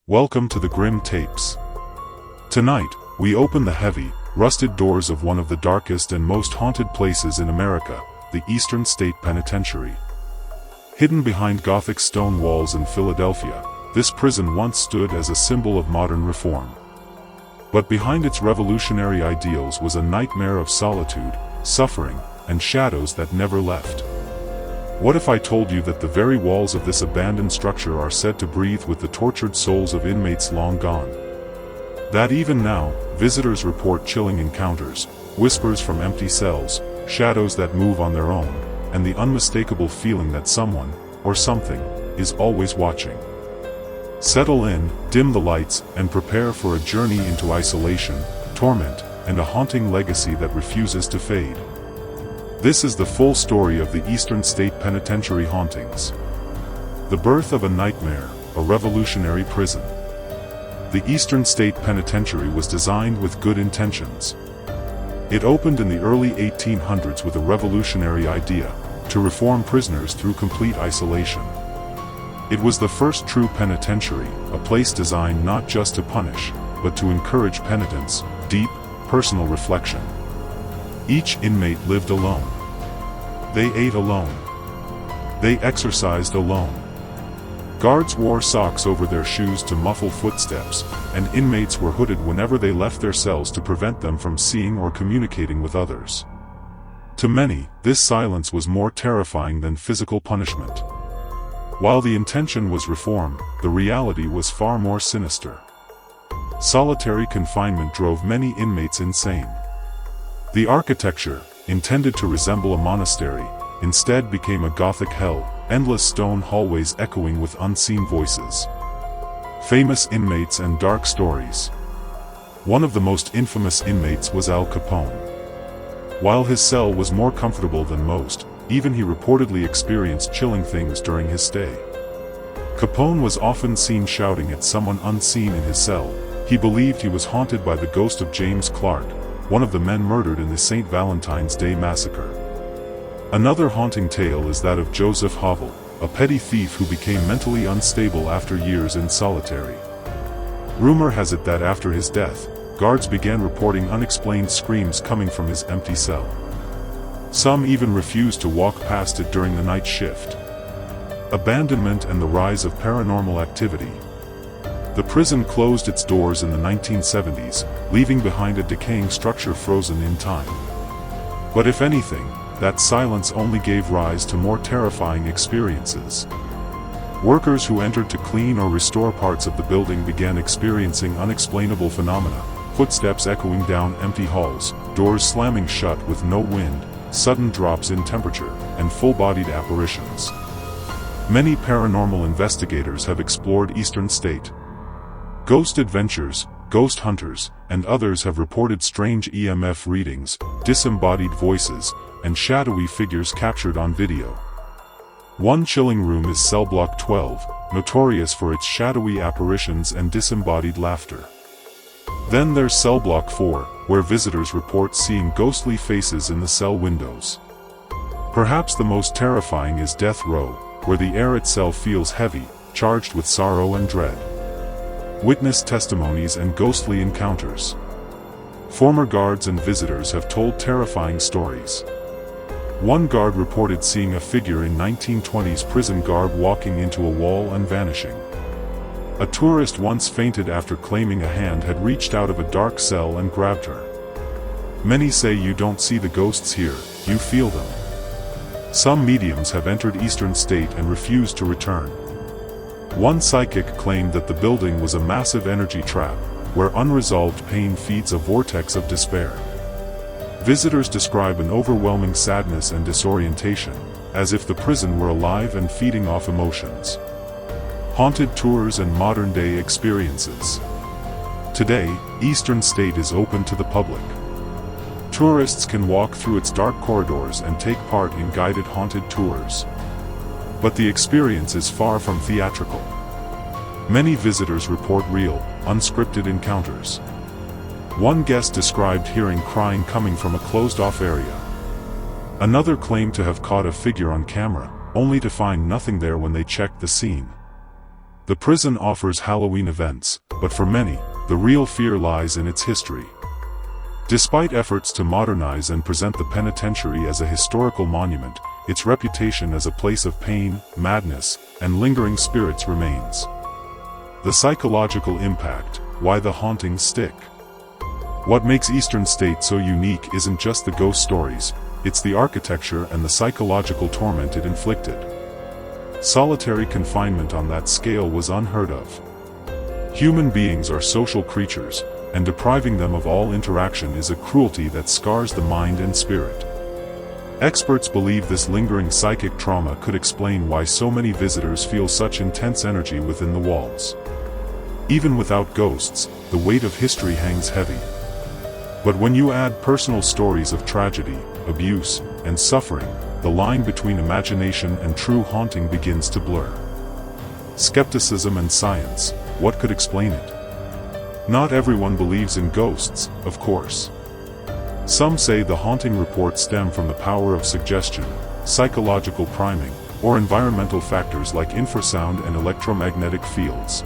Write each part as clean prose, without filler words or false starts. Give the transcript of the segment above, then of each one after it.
Welcome to the Grim Tapes. Tonight, we open the heavy, rusted doors of one of the darkest and most haunted places in America, the Eastern State Penitentiary. Hidden behind Gothic stone walls in Philadelphia, this prison once stood as a symbol of modern reform. But behind its revolutionary ideals was a nightmare of solitude, suffering, and shadows that never left. What if I told you that the very walls of this abandoned structure are said to breathe with the tortured souls of inmates long gone? That even now, visitors report chilling encounters, whispers from empty cells, shadows that move on their own, and the unmistakable feeling that someone, or something, is always watching. Settle in, dim the lights, and prepare for a journey into isolation, torment, and a haunting legacy that refuses to fade. This is the full story of the Eastern State Penitentiary hauntings. The birth of a nightmare, a revolutionary prison. The Eastern State Penitentiary was designed with good intentions. It opened in the early 1800s with a revolutionary idea, to reform prisoners through complete isolation. It was the first true penitentiary, a place designed not just to punish, but to encourage penitence, deep, personal reflection. Each inmate lived alone. They ate alone. They exercised alone. Guards wore socks over their shoes to muffle footsteps, and inmates were hooded whenever they left their cells to prevent them from seeing or communicating with others. To many, this silence was more terrifying than physical punishment. While the intention was reform, the reality was far more sinister. Solitary confinement drove many inmates insane. The architecture, intended to resemble a monastery, instead became a Gothic hell, endless stone hallways echoing with unseen voices. Famous inmates and dark stories. One of the most infamous inmates was Al Capone. While his cell was more comfortable than most, even he reportedly experienced chilling things during his stay. Capone was often seen shouting at someone unseen in his cell. He believed he was haunted by the ghost of James Clark, one of the men murdered in the St. Valentine's Day massacre. Another haunting tale is that of Joseph Havel, a petty thief who became mentally unstable after years in solitary. Rumor has it that after his death, guards began reporting unexplained screams coming from his empty cell. Some even refused to walk past it during the night shift. Abandonment and the rise of paranormal activity. The prison closed its doors in the 1970s, leaving behind a decaying structure frozen in time. But if anything, that silence only gave rise to more terrifying experiences. Workers who entered to clean or restore parts of the building began experiencing unexplainable phenomena, footsteps echoing down empty halls, doors slamming shut with no wind, sudden drops in temperature, and full-bodied apparitions. Many paranormal investigators have explored Eastern State. Ghost adventures, ghost hunters, and others have reported strange EMF readings, disembodied voices, and shadowy figures captured on video. One chilling room is Cell Block 12, notorious for its shadowy apparitions and disembodied laughter. Then there's Cell Block 4, where visitors report seeing ghostly faces in the cell windows. Perhaps the most terrifying is Death Row, where the air itself feels heavy, charged with sorrow and dread. Witness testimonies and ghostly encounters. Former guards and visitors have told terrifying stories. One guard reported seeing a figure in 1920s prison garb walking into a wall and vanishing. A tourist once fainted after claiming a hand had reached out of a dark cell and grabbed her. Many say you don't see the ghosts here, you feel them. Some mediums have entered Eastern State and refused to return. One psychic claimed that the building was a massive energy trap, where unresolved pain feeds a vortex of despair. Visitors describe an overwhelming sadness and disorientation, as if the prison were alive and feeding off emotions. Haunted tours and modern-day experiences. Today, Eastern State is open to the public. Tourists can walk through its dark corridors and take part in guided haunted tours. But the experience is far from theatrical. Many visitors report real, unscripted encounters. One guest described hearing crying coming from a closed-off area. Another claimed to have caught a figure on camera, only to find nothing there when they checked the scene. The prison offers Halloween events, but for many, the real fear lies in its history. Despite efforts to modernize and present the penitentiary as a historical monument, its reputation as a place of pain, madness, and lingering spirits remains. The psychological impact: why the hauntings stick. What makes Eastern State so unique isn't just the ghost stories, it's the architecture and the psychological torment it inflicted. Solitary confinement on that scale was unheard of. Human beings are social creatures, and depriving them of all interaction is a cruelty that scars the mind and spirit. Experts believe this lingering psychic trauma could explain why so many visitors feel such intense energy within the walls. Even without ghosts, the weight of history hangs heavy. But when you add personal stories of tragedy, abuse, and suffering, the line between imagination and true haunting begins to blur. Skepticism and science: what could explain it? Not everyone believes in ghosts, of course. Some say the haunting reports stem from the power of suggestion, psychological priming, or environmental factors like infrasound and electromagnetic fields.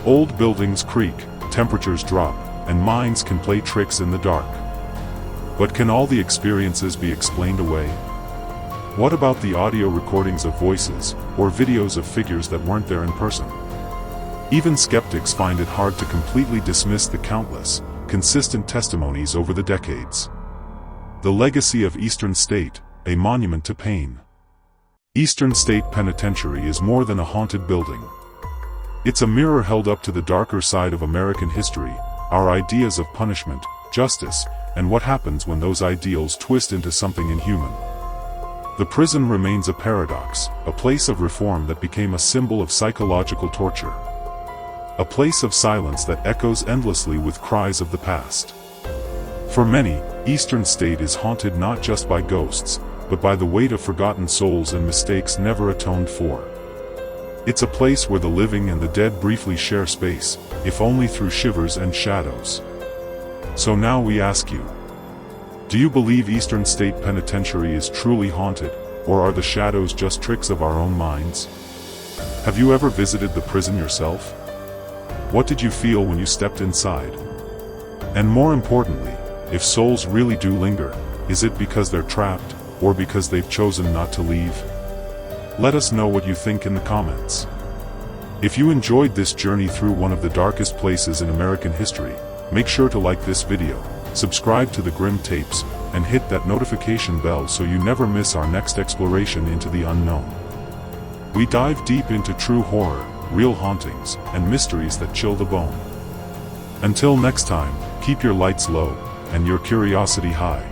Old buildings creak, temperatures drop, and minds can play tricks in the dark. But can all the experiences be explained away? What about the audio recordings of voices, or videos of figures that weren't there in person? Even skeptics find it hard to completely dismiss the countless, consistent testimonies over the decades. The legacy of Eastern State, a monument to pain. Eastern State Penitentiary is more than a haunted building. It's a mirror held up to the darker side of American history, our ideas of punishment, justice, and what happens when those ideals twist into something inhuman. The prison remains a paradox, a place of reform that became a symbol of psychological torture. A place of silence that echoes endlessly with cries of the past. For many, Eastern State is haunted not just by ghosts, but by the weight of forgotten souls and mistakes never atoned for. It's a place where the living and the dead briefly share space, if only through shivers and shadows. So now we ask you, do you believe Eastern State Penitentiary is truly haunted, or are the shadows just tricks of our own minds? Have you ever visited the prison yourself? What did you feel when you stepped inside? And more importantly, if souls really do linger, is it because they're trapped, or because they've chosen not to leave? Let us know what you think in the comments. If you enjoyed this journey through one of the darkest places in American history, make sure to like this video, subscribe to the Grim Tapes, and hit that notification bell so you never miss our next exploration into the unknown. We dive deep into true horror, real hauntings, and mysteries that chill the bone. Until next time, keep your lights low, and your curiosity high.